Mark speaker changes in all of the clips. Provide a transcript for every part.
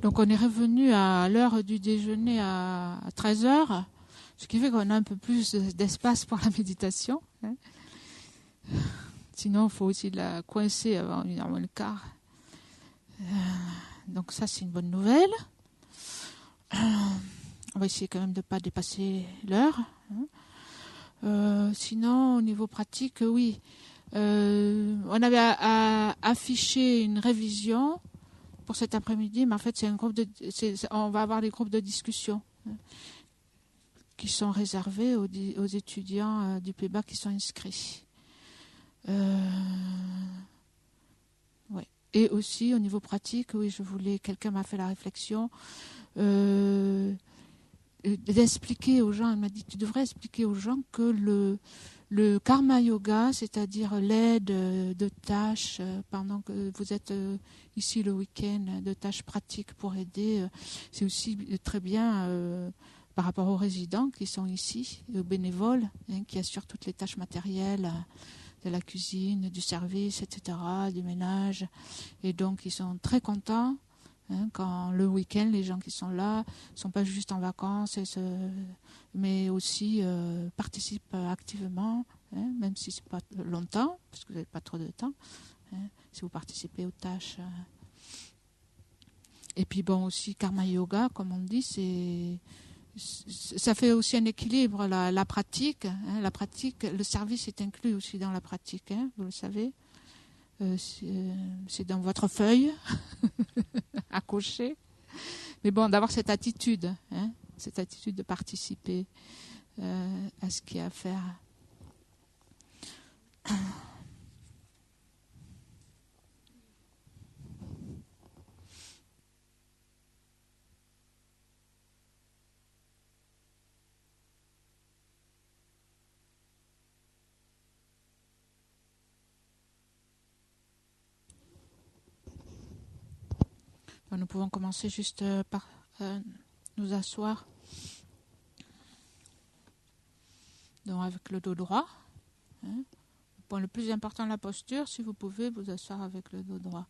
Speaker 1: Donc on est revenu à l'heure du déjeuner à 13 heures, ce qui fait qu'on a un peu plus d'espace pour la méditation. Sinon, il faut aussi la coincer avant 1h15. Donc ça, c'est une bonne nouvelle. On va essayer quand même de ne pas dépasser l'heure. Sinon, au niveau pratique, oui. On avait affiché une révision pour cet après-midi, mais en fait, on va avoir des groupes de discussion qui sont réservés aux étudiants du PEBA qui sont inscrits. Ouais. Et aussi, au niveau pratique, oui, quelqu'un m'a fait la réflexion d'expliquer aux gens, elle m'a dit, tu devrais expliquer aux gens que le karma yoga, c'est-à-dire l'aide de tâches pendant que vous êtes ici le week-end, de tâches pratiques pour aider, c'est aussi très bien par rapport aux résidents qui sont ici, aux bénévoles, qui assurent toutes les tâches matérielles de la cuisine, du service, etc., du ménage. Et donc, ils sont très contents quand le week-end, les gens qui sont là ne sont pas juste en vacances, mais aussi participent activement, même si ce n'est pas longtemps, parce que vous n'avez pas trop de temps, si vous participez aux tâches. Et puis bon, aussi Karma Yoga, comme on dit, ça fait aussi un équilibre, la pratique. La pratique, le service est inclus aussi dans la pratique, vous le savez. C'est dans votre feuille à cocher. Mais bon, d'avoir cette attitude de participer à ce qu'il y a à faire. Nous pouvons commencer juste par nous asseoir. Donc avec le dos droit. Le point le plus important de la posture, si vous pouvez vous asseoir avec le dos droit.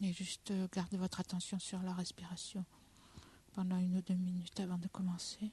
Speaker 1: Et juste garder votre attention sur la respiration pendant 1 ou 2 minutes avant de commencer.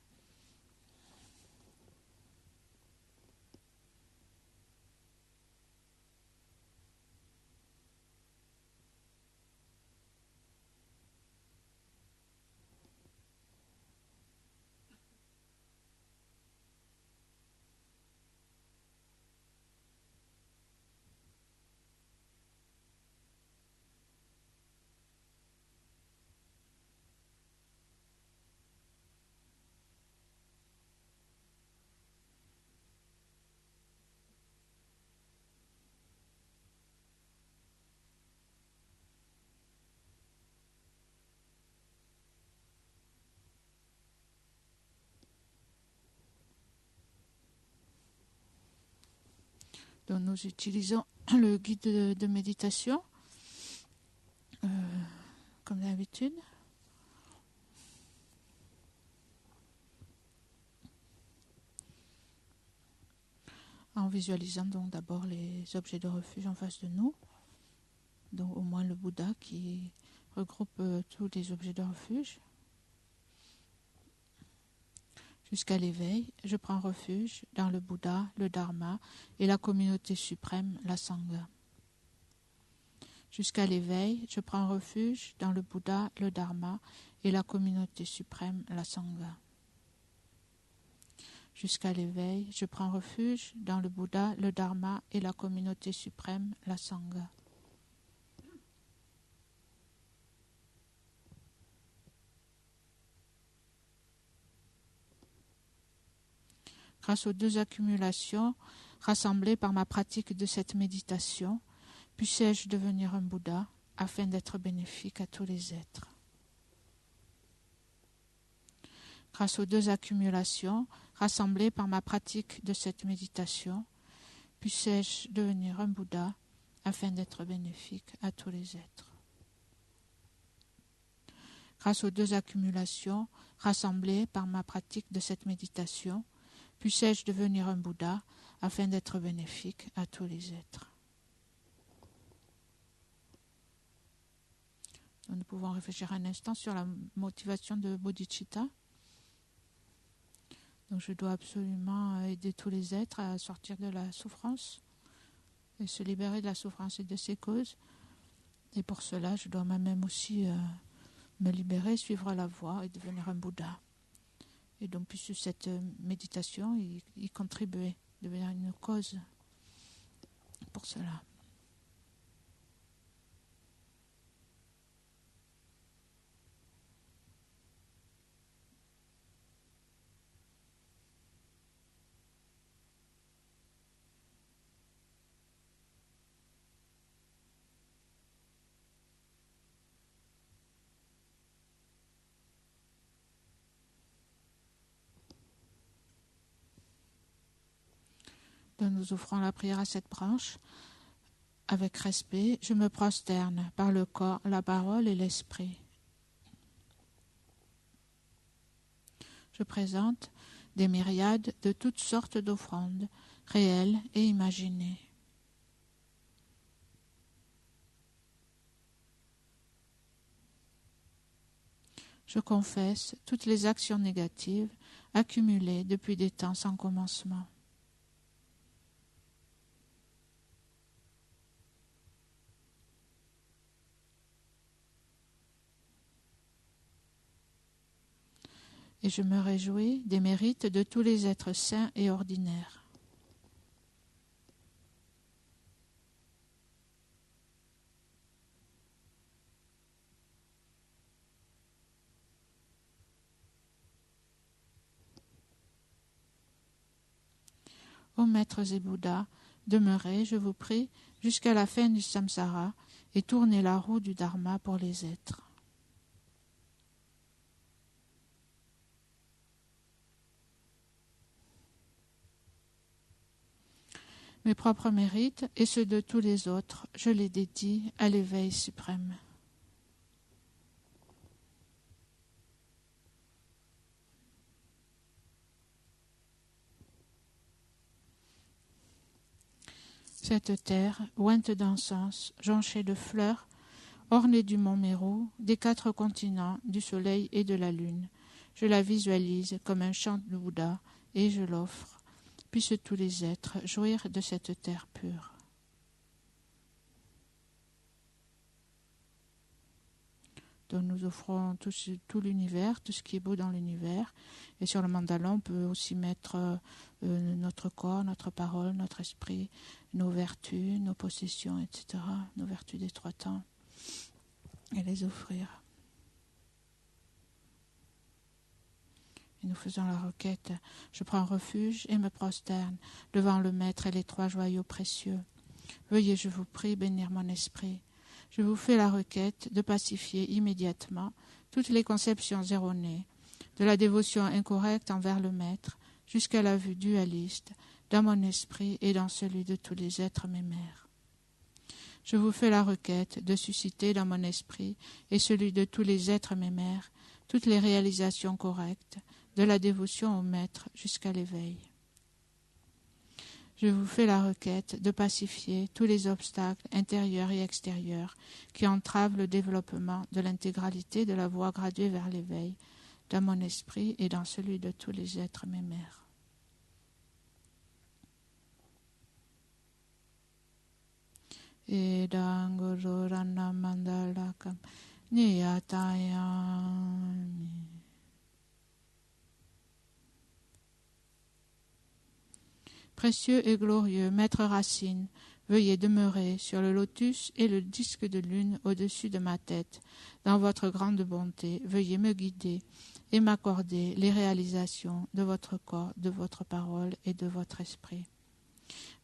Speaker 1: Donc nous utilisons le guide de méditation, comme d'habitude. En visualisant donc d'abord les objets de refuge en face de nous. Donc au moins le Bouddha qui regroupe tous les objets de refuge. Jusqu'à l'éveil, je prends refuge dans le Bouddha, le Dharma et la communauté suprême, la Sangha. Jusqu'à l'éveil, je prends refuge dans le Bouddha, le Dharma et la communauté suprême, la Sangha. Jusqu'à l'éveil, je prends refuge dans le Bouddha, le Dharma et la communauté suprême, la Sangha. Grâce aux 2 accumulations rassemblées par ma pratique de cette méditation, puissais-je devenir un Bouddha afin d'être bénéfique à tous les êtres. Grâce aux 2 accumulations rassemblées par ma pratique de cette méditation, puissais-je devenir un Bouddha afin d'être bénéfique à tous les êtres. Grâce aux 2 accumulations rassemblées par ma pratique de cette méditation, puissais-je devenir un Bouddha afin d'être bénéfique à tous les êtres. Donc, nous pouvons réfléchir un instant sur la motivation de bodhicitta. Donc je dois absolument aider tous les êtres à sortir de la souffrance et se libérer de la souffrance et de ses causes. Et pour cela, je dois moi-même aussi me libérer, suivre la voie et devenir un Bouddha. Et donc, puisque cette méditation y contribuer, devenir une cause pour cela. Donc nous offrons la prière à cette branche. Avec respect, je me prosterne par le corps, la parole et l'esprit. Je présente des myriades de toutes sortes d'offrandes, réelles et imaginées. Je confesse toutes les actions négatives accumulées depuis des temps sans commencement. Et je me réjouis des mérites de tous les êtres saints et ordinaires. Ô maîtres et Bouddhas, demeurez, je vous prie, jusqu'à la fin du samsara et tournez la roue du dharma pour les êtres. Mes propres mérites et ceux de tous les autres, je les dédie à l'éveil suprême. Cette terre, ointe d'encens, jonchée de fleurs, ornée du mont Méru, des 4 continents, du soleil et de la lune, je la visualise comme un chant de Bouddha et je l'offre. Puissent tous les êtres jouir de cette terre pure. Donc nous offrons tout l'univers, tout ce qui est beau dans l'univers. Et sur le mandala, on peut aussi mettre notre corps, notre parole, notre esprit, nos vertus, nos possessions, etc., nos vertus des 3 temps, et les offrir. Et nous faisons la requête. Je prends refuge et me prosterne devant le Maître et les 3 joyaux précieux. Veuillez, je vous prie, bénir mon esprit. Je vous fais la requête de pacifier immédiatement toutes les conceptions erronées, de la dévotion incorrecte envers le Maître jusqu'à la vue dualiste dans mon esprit et dans celui de tous les êtres mémères. Je vous fais la requête de susciter dans mon esprit et celui de tous les êtres mémères toutes les réalisations correctes, de la dévotion au Maître jusqu'à l'éveil. Je vous fais la requête de pacifier tous les obstacles intérieurs et extérieurs qui entravent le développement de l'intégralité de la voie graduée vers l'éveil, dans mon esprit et dans celui de tous les êtres mémères. Edang Gururana Mandalakam Niyatayami. Précieux et glorieux Maître Racine, veuillez demeurer sur le lotus et le disque de lune au-dessus de ma tête. Dans votre grande bonté, veuillez me guider et m'accorder les réalisations de votre corps, de votre parole et de votre esprit.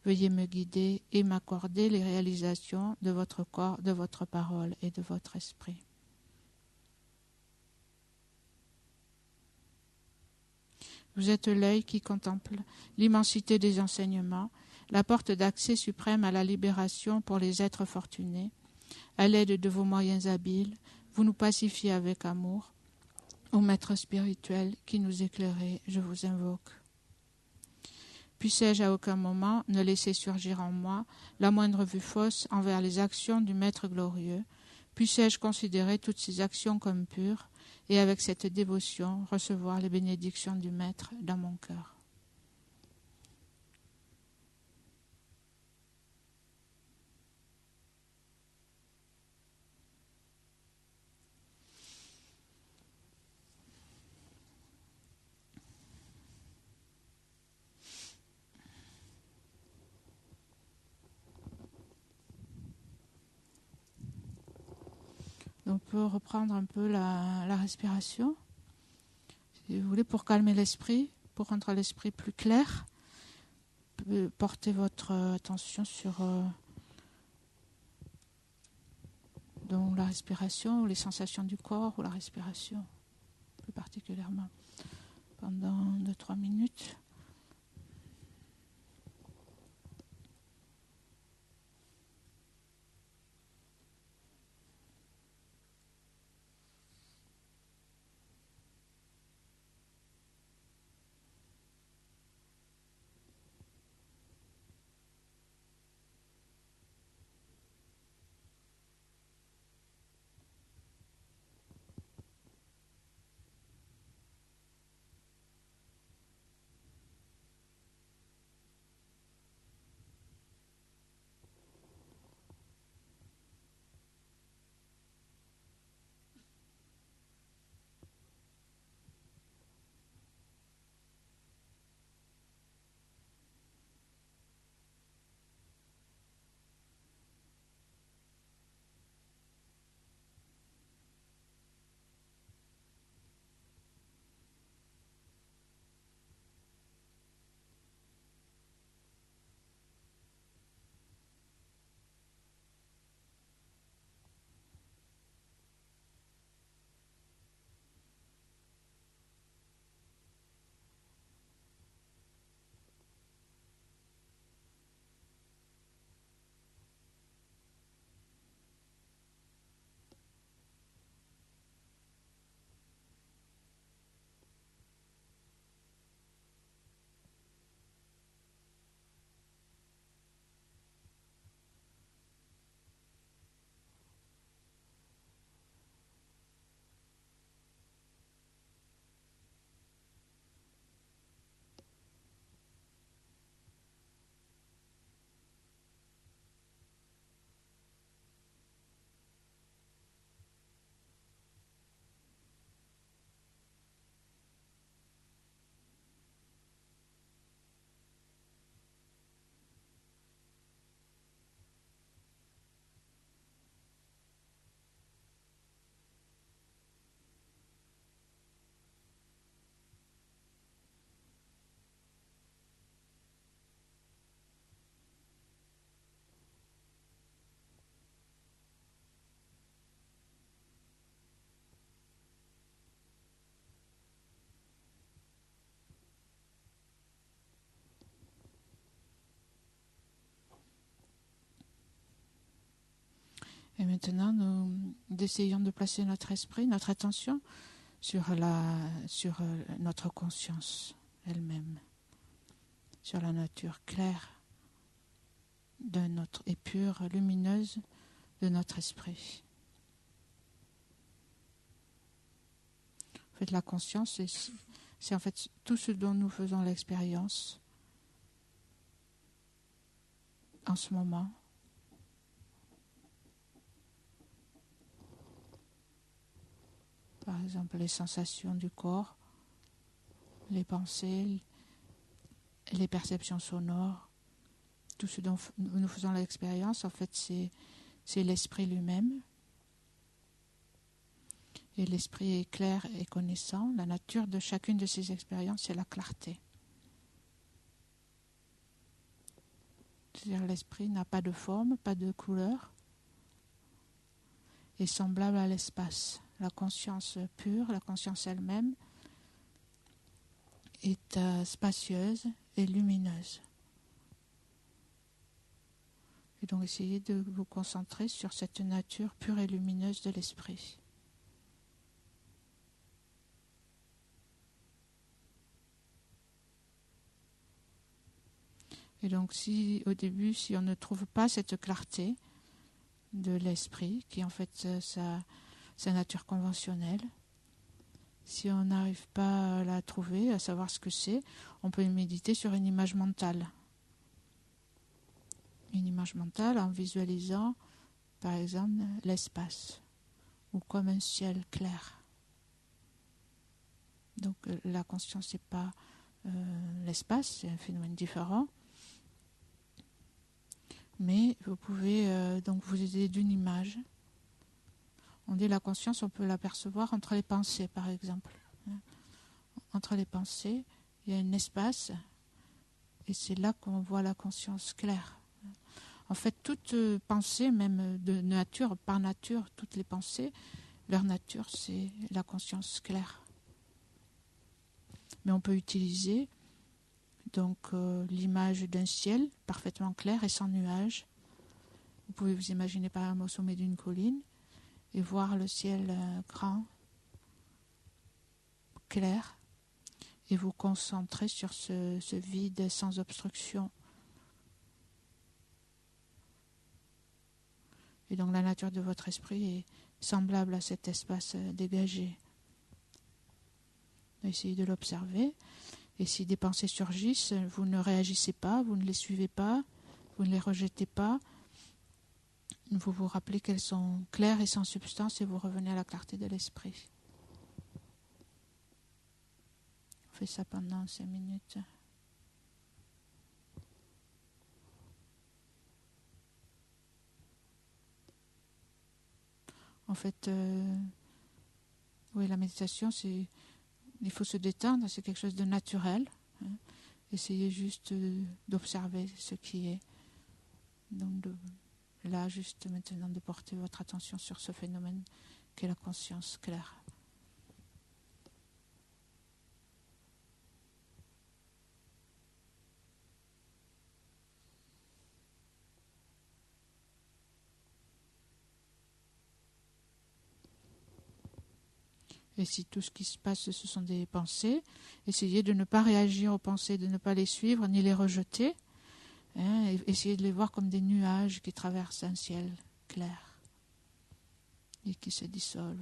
Speaker 1: Veuillez me guider et m'accorder les réalisations de votre corps, de votre parole et de votre esprit. Vous êtes l'œil qui contemple l'immensité des enseignements, la porte d'accès suprême à la libération pour les êtres fortunés. À l'aide de vos moyens habiles, vous nous pacifiez avec amour. Ô Maître spirituel qui nous éclairez, je vous invoque. Puissais-je à aucun moment ne laisser surgir en moi la moindre vue fausse envers les actions du Maître glorieux. Puissais-je considérer toutes ces actions comme pures et avec cette dévotion recevoir les bénédictions du Maître dans mon cœur. On peut reprendre un peu la respiration, si vous voulez, pour calmer l'esprit, pour rendre l'esprit plus clair. Portez votre attention sur donc la respiration, ou les sensations du corps, ou la respiration, plus particulièrement, pendant 2-3 minutes. Et maintenant, nous essayons de placer notre esprit, notre attention sur notre conscience elle-même, sur la nature claire et pure, lumineuse de notre esprit. En fait, la conscience, c'est en fait tout ce dont nous faisons l'expérience en ce moment. Par exemple, les sensations du corps, les pensées, les perceptions sonores, tout ce dont nous faisons l'expérience, en fait, c'est l'esprit lui-même. Et l'esprit est clair et connaissant. La nature de chacune de ces expériences, c'est la clarté. C'est-à-dire l'esprit n'a pas de forme, pas de couleur, est semblable à l'espace. La conscience pure, la conscience elle-même, est spacieuse et lumineuse. Et donc essayez de vous concentrer sur cette nature pure et lumineuse de l'esprit. Et donc au début, si on ne trouve pas cette clarté, de l'esprit, qui est en fait sa nature conventionnelle. Si on n'arrive pas à la trouver, à savoir ce que c'est, on peut méditer sur une image mentale. Une image mentale en visualisant, par exemple, l'espace, ou comme un ciel clair. Donc la conscience, c'est pas l'espace, c'est un phénomène différent. Mais vous pouvez donc vous aider d'une image. On dit la conscience, on peut l'apercevoir entre les pensées, par exemple. Entre les pensées, il y a un espace, et c'est là qu'on voit la conscience claire. En fait, toute pensée, même de nature, par nature, toutes les pensées, leur nature, c'est la conscience claire. Mais on peut utiliser donc l'image d'un ciel parfaitement clair et sans nuages. Vous pouvez vous imaginer par exemple au sommet d'une colline et voir le ciel grand, clair, et vous concentrer sur ce vide sans obstruction. Et donc la nature de votre esprit est semblable à cet espace dégagé. Essayez de l'observer. Et si des pensées surgissent, vous ne réagissez pas, vous ne les suivez pas, vous ne les rejetez pas. Vous vous rappelez qu'elles sont claires et sans substance et vous revenez à la clarté de l'esprit. On fait ça pendant 5 minutes. En fait, oui, la méditation, il faut se détendre, c'est quelque chose de naturel. Essayez juste d'observer ce qui est. Donc là, juste maintenant, de porter votre attention sur ce phénomène qu'est la conscience claire. Et si tout ce qui se passe, ce sont des pensées, essayez de ne pas réagir aux pensées, de ne pas les suivre, ni les rejeter. Essayez de les voir comme des nuages qui traversent un ciel clair et qui se dissolvent.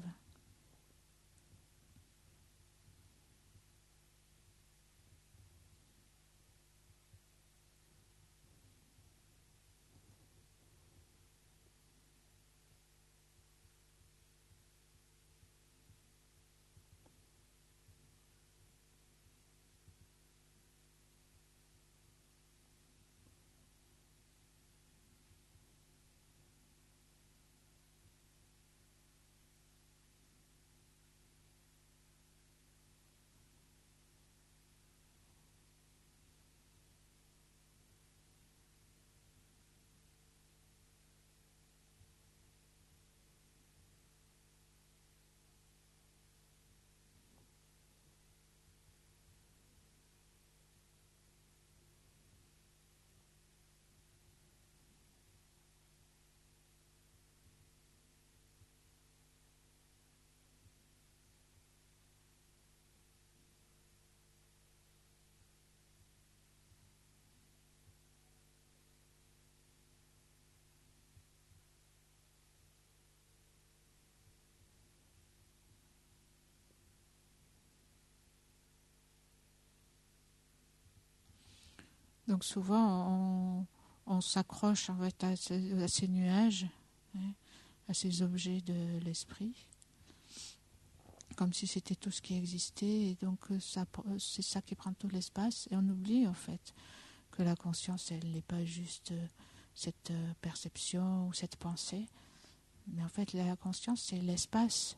Speaker 1: Donc souvent, on s'accroche en fait à ces nuages, à ces objets de l'esprit, comme si c'était tout ce qui existait, et donc c'est ça qui prend tout l'espace, et on oublie en fait que la conscience, elle n'est pas juste cette perception ou cette pensée, mais en fait la conscience, c'est l'espace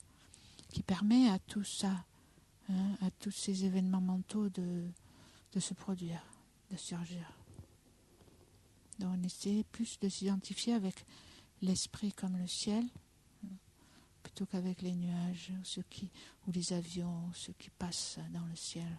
Speaker 1: qui permet à tout ça, à tous ces événements mentaux de se produire, de surgir. Donc on essaie plus de s'identifier avec l'esprit comme le ciel, plutôt qu'avec les nuages ou les avions, ceux qui passent dans le ciel.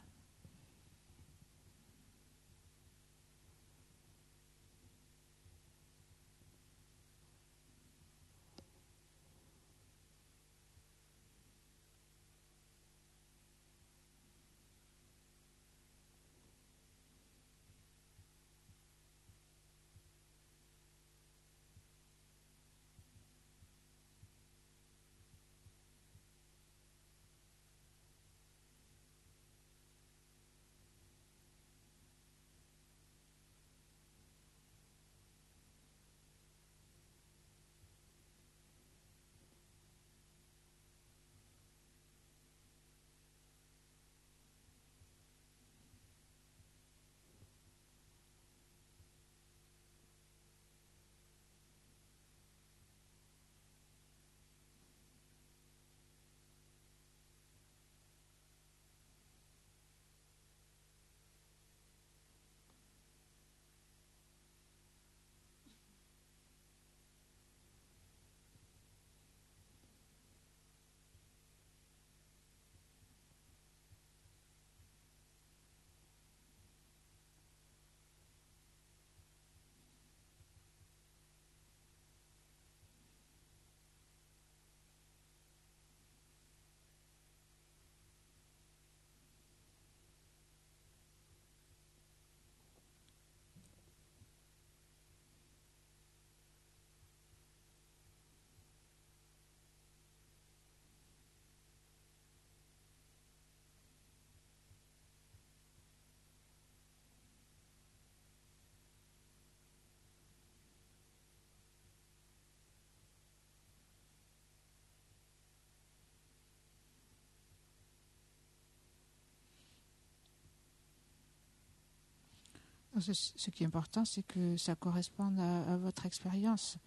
Speaker 1: Ce qui est important, c'est que ça corresponde à votre expérience.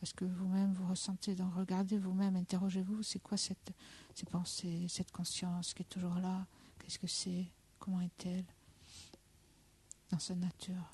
Speaker 1: Parce que vous-même, vous ressentez. Donc regardez vous-même, interrogez-vous, c'est quoi ces pensées, cette conscience qui est toujours là? Qu'est-ce que c'est? Comment est-elle dans sa nature?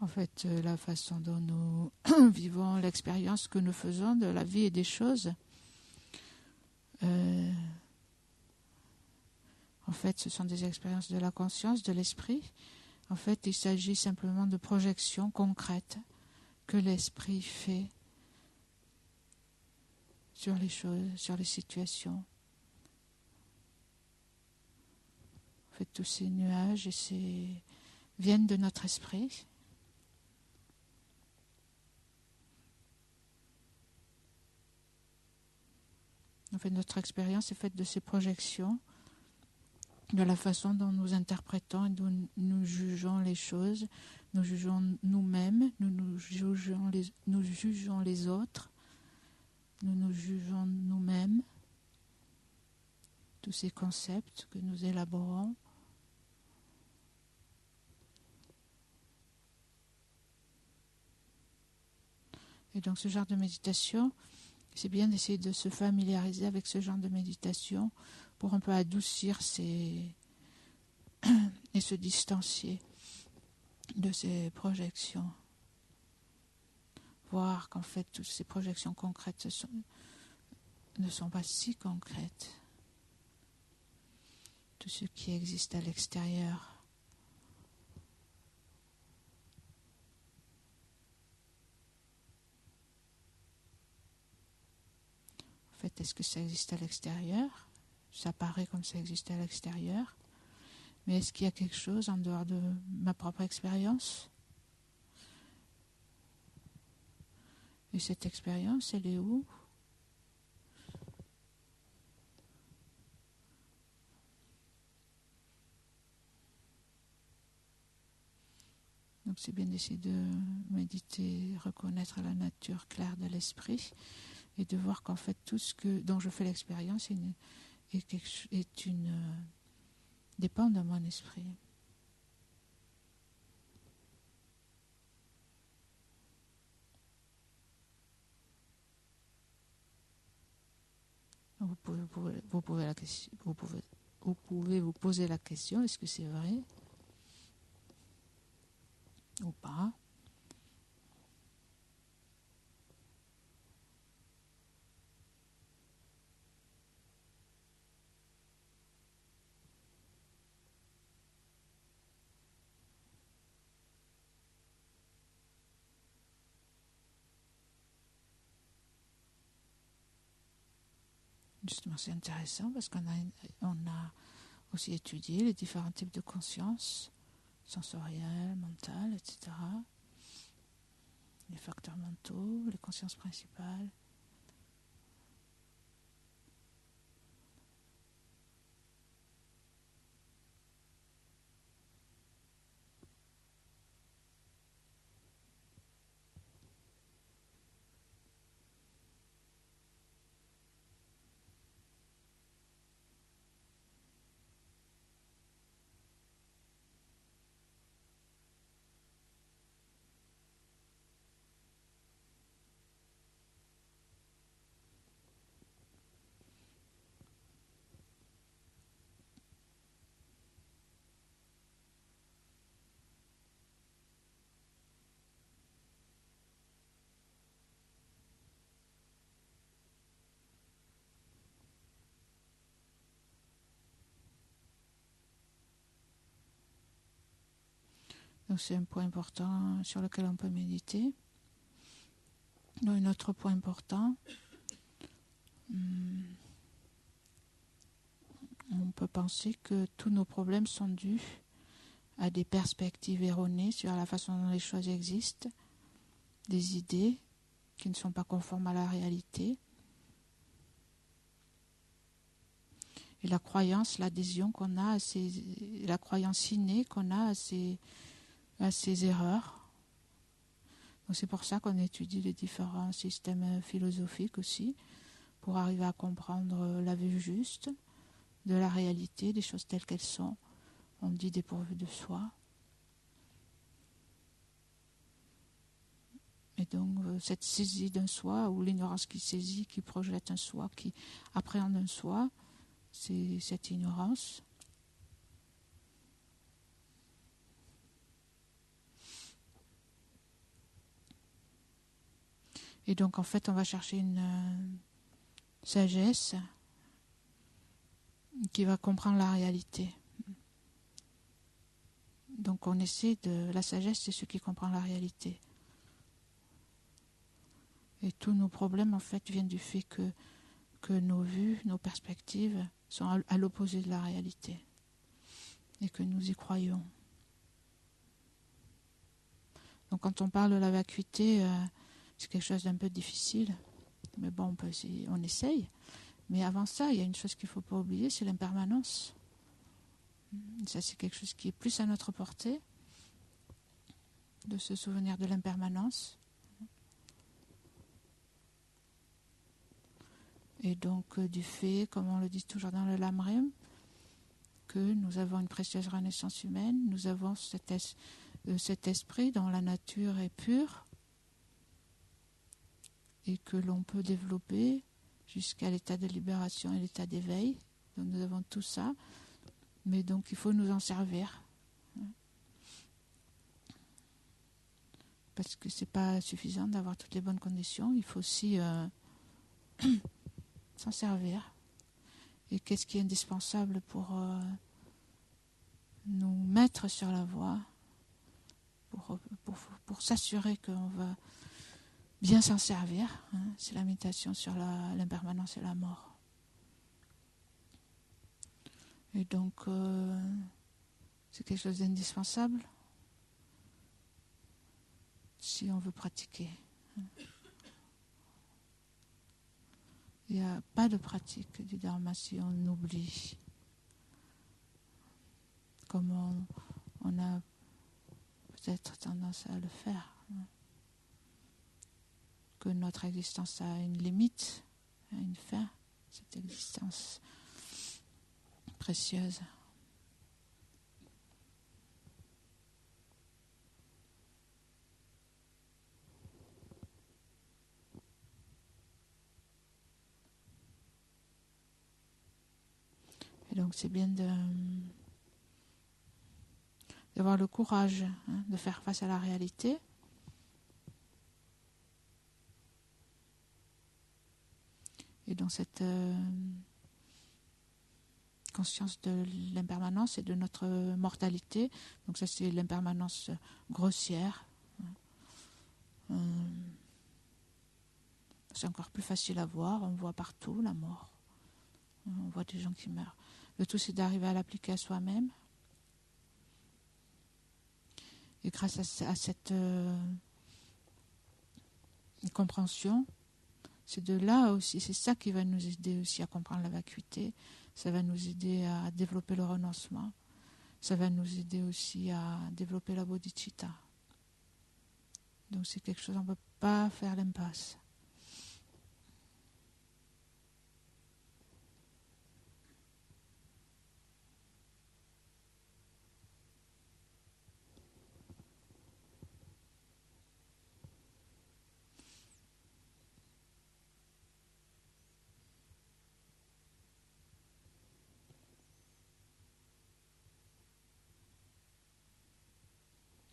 Speaker 1: En fait, la façon dont nous vivons l'expérience que nous faisons de la vie et des choses, en fait, ce sont des expériences de la conscience, de l'esprit. En fait, il s'agit simplement de projections concrètes que l'esprit fait sur les choses, sur les situations. En fait, tous ces nuages viennent de notre esprit. En fait, notre expérience est faite de ces projections, de la façon dont nous interprétons et dont nous jugeons les choses, nous jugeons nous-mêmes, nous jugeons les autres, nous jugeons nous-mêmes, tous ces concepts que nous élaborons. Et donc ce genre de méditation, c'est bien d'essayer de se familiariser avec ce genre de méditation pour un peu adoucir et se distancier de ces projections. Voir qu'en fait toutes ces projections concrètes ne sont pas si concrètes. Tout ce qui existe à l'extérieur. En fait, est-ce que ça existe à l'extérieur? Ça paraît comme ça existe à l'extérieur. Mais est-ce qu'il y a quelque chose en dehors de ma propre expérience? Et cette expérience, elle est où? Donc c'est bien d'essayer de méditer, reconnaître la nature claire de l'esprit et de voir qu'en fait tout ce dont je fais l'expérience dépend de mon esprit. Vous pouvez vous poser la question, est-ce que c'est vrai ou pas? Justement, c'est intéressant parce qu'on a aussi étudié les différents types de conscience, sensorielle, mentale, etc. Les facteurs mentaux, les consciences principales. Donc c'est un point important sur lequel on peut méditer. Donc, un autre point important, on peut penser que tous nos problèmes sont dus à des perspectives erronées sur la façon dont les choses existent, des idées qui ne sont pas conformes à la réalité. Et la croyance, l'adhésion qu'on a, la croyance innée qu'on a à ces erreurs. Donc c'est pour ça qu'on étudie les différents systèmes philosophiques aussi, pour arriver à comprendre la vue juste de la réalité, des choses telles qu'elles sont. On dit dépourvues de soi. Et donc cette saisie d'un soi, ou l'ignorance qui saisit, qui projette un soi, qui appréhende un soi, c'est cette ignorance. Et donc en fait on va chercher une sagesse qui va comprendre la réalité. Donc on essaie de... La sagesse, c'est ce qui comprend la réalité. Et tous nos problèmes en fait viennent du fait que nos vues, nos perspectives sont à l'opposé de la réalité. Et que nous y croyons. Donc quand on parle de la vacuité, c'est quelque chose d'un peu difficile. Mais bon, on peut essayer, on essaye. Mais avant ça, il y a une chose qu'il ne faut pas oublier, c'est l'impermanence. Ça, c'est quelque chose qui est plus à notre portée, de se souvenir de l'impermanence. Et donc du fait, comme on le dit toujours dans le Lamrim, que nous avons une précieuse renaissance humaine, nous avons cet esprit dont la nature est pure et que l'on peut développer jusqu'à l'état de libération et l'état d'éveil. Donc nous avons tout ça, mais donc il faut nous en servir. Parce que ce n'est pas suffisant d'avoir toutes les bonnes conditions, il faut aussi s'en servir. Et qu'est-ce qui est indispensable pour nous mettre sur la voie, pour s'assurer qu'on va bien s'en servir, c'est la méditation sur l'impermanence et la mort. Et donc, c'est quelque chose d'indispensable si on veut pratiquer. Il n'y a pas de pratique du Dharma si on oublie, comme on a peut-être tendance à le faire, que notre existence a une limite, a une fin, cette existence précieuse. Et donc c'est bien d'avoir le courage de faire face à la réalité. Et dans cette conscience de l'impermanence et de notre mortalité, donc ça c'est l'impermanence grossière. C'est encore plus facile à voir, on voit partout la mort. On voit des gens qui meurent. Le tout c'est d'arriver à l'appliquer à soi-même. Et grâce à cette compréhension, c'est de là aussi, c'est ça qui va nous aider aussi à comprendre la vacuité. Ça va nous aider à développer le renoncement. Ça va nous aider aussi à développer la bodhicitta. Donc c'est quelque chose, on ne peut pas faire l'impasse.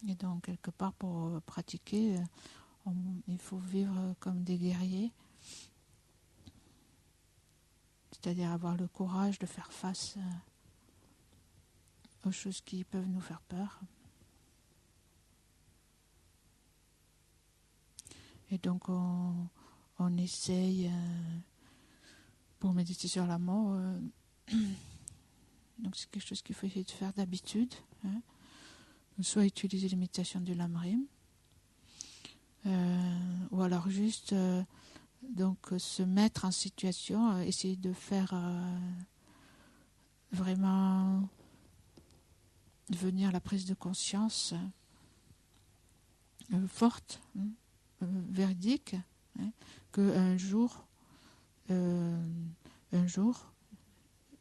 Speaker 1: Et donc, quelque part, pour pratiquer, il faut vivre comme des guerriers, c'est-à-dire avoir le courage de faire face aux choses qui peuvent nous faire peur. Et donc on essaye, pour méditer sur la mort, donc c'est quelque chose qu'il faut essayer de faire d'habitude, hein. Soit utiliser l'imitation du lamrim, ou alors juste donc se mettre en situation, essayer de faire vraiment venir la prise de conscience forte, hein, véridique, hein, qu'un jour,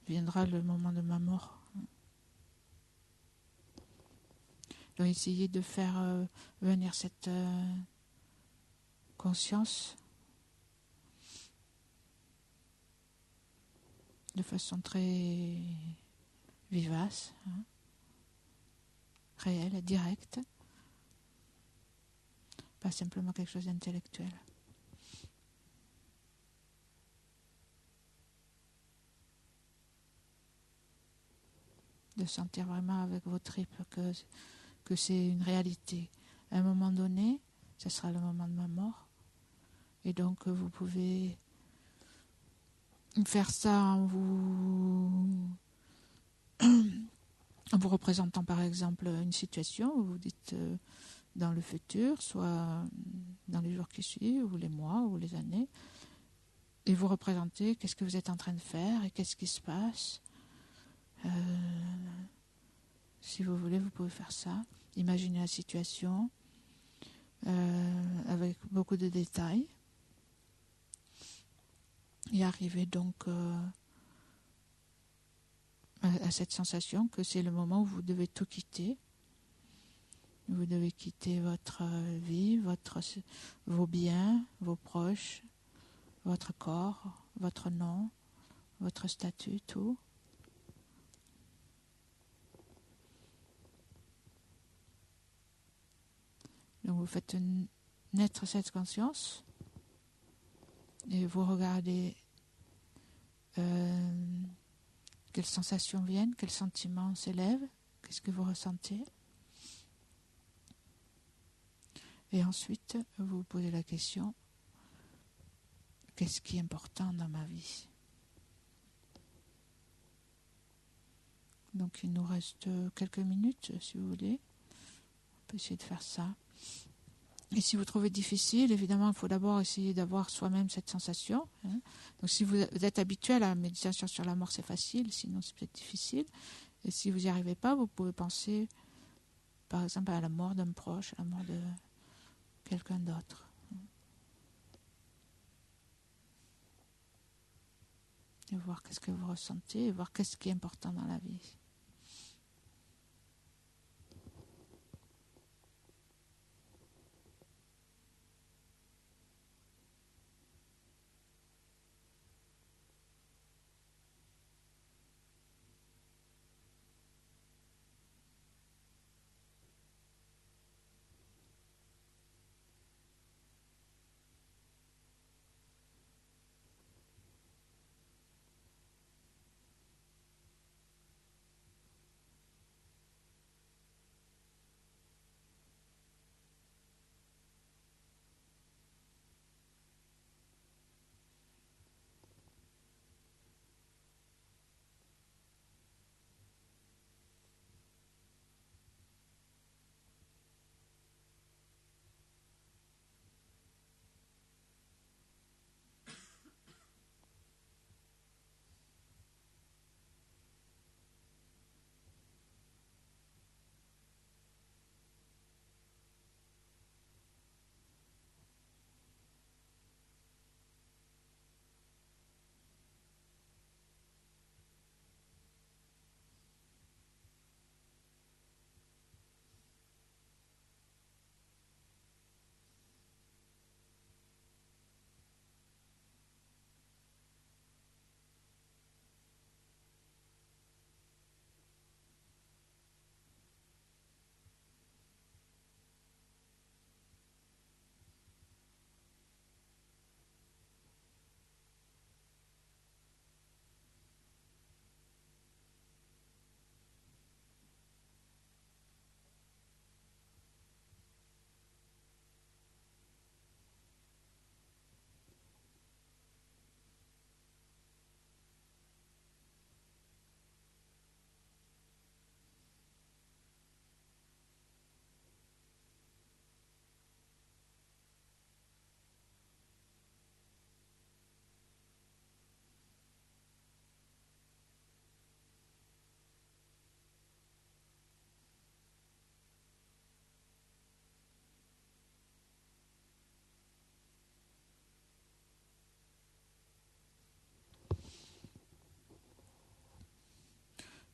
Speaker 1: viendra le moment de ma mort. Donc essayer de faire venir cette conscience de façon très vivace, hein, réelle, directe, pas simplement quelque chose d'intellectuel. De sentir vraiment avec vos tripes que c'est une réalité. À un moment donné, ce sera le moment de ma mort. Et donc vous pouvez faire ça en vous représentant par exemple une situation où vous dites dans le futur, soit dans les jours qui suivent, ou les mois, ou les années, et vous représentez qu'est-ce que vous êtes en train de faire et qu'est-ce qui se passe. Si vous voulez, vous pouvez faire ça. Imaginez la situation avec beaucoup de détails. Et arriver donc à cette sensation que c'est le moment où vous devez tout quitter. Vous devez quitter votre vie, vos biens, vos proches, votre corps, votre nom, votre statut, tout. Donc vous faites naître cette conscience et vous regardez quelles sensations viennent, quels sentiments s'élèvent, qu'est-ce que vous ressentez. Et ensuite, vous vous posez la question, qu'est-ce qui est important dans ma vie? Donc il nous reste quelques minutes, si vous voulez. On peut essayer de faire ça. Et si vous trouvez difficile, évidemment, il faut d'abord essayer d'avoir soi-même cette sensation, hein. Donc si vous êtes habitué à la méditation sur la mort, c'est facile, sinon c'est peut-être difficile. Et si vous n'y arrivez pas, vous pouvez penser, par exemple, à la mort d'un proche, à la mort de quelqu'un d'autre. Et voir qu'est-ce que vous ressentez, et voir qu'est-ce qui est important dans la vie.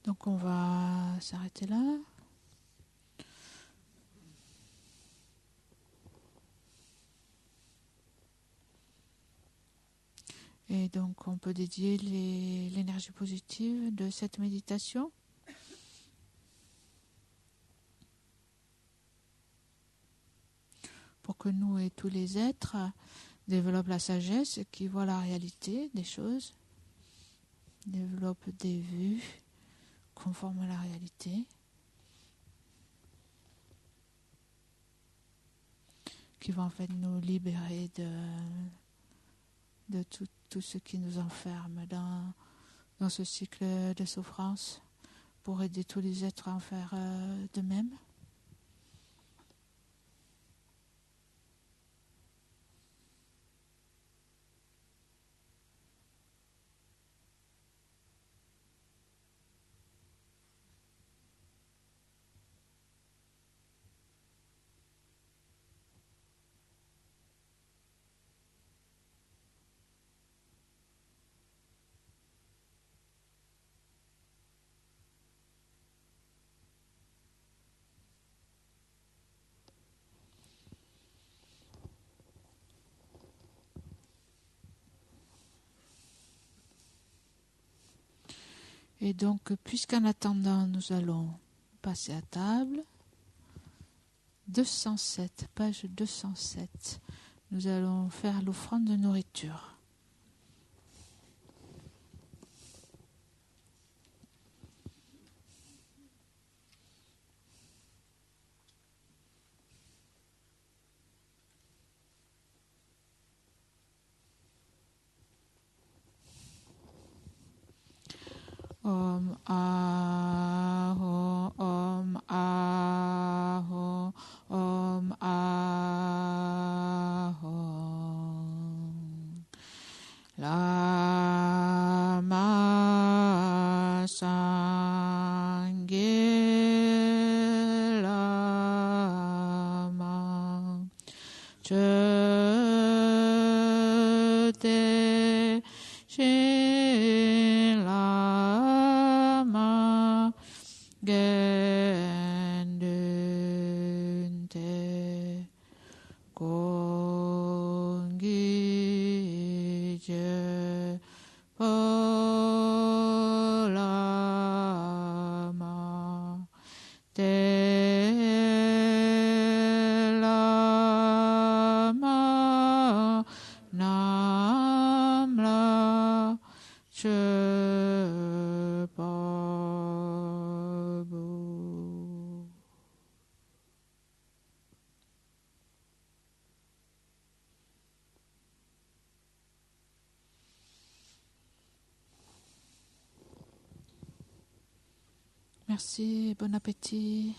Speaker 1: Donc on va s'arrêter là. Et donc on peut dédier l'énergie positive de cette méditation pour que nous et tous les êtres développent la sagesse qui voit la réalité des choses, développent des vues conformes à la réalité, qui vont en fait nous libérer de tout ce qui nous enferme dans ce cycle de souffrance, pour aider tous les êtres à en faire de même. Et donc, puisqu'en attendant, nous allons passer à table, 207, page 207, nous allons faire l'offrande de nourriture. Om Aho, Om Aho, Om Aho. Lama Sangye Lama Chöte Shin Lama Gendunte Kongi Je Polama Te Lama Namla Che Babu. Merci, bon appétit.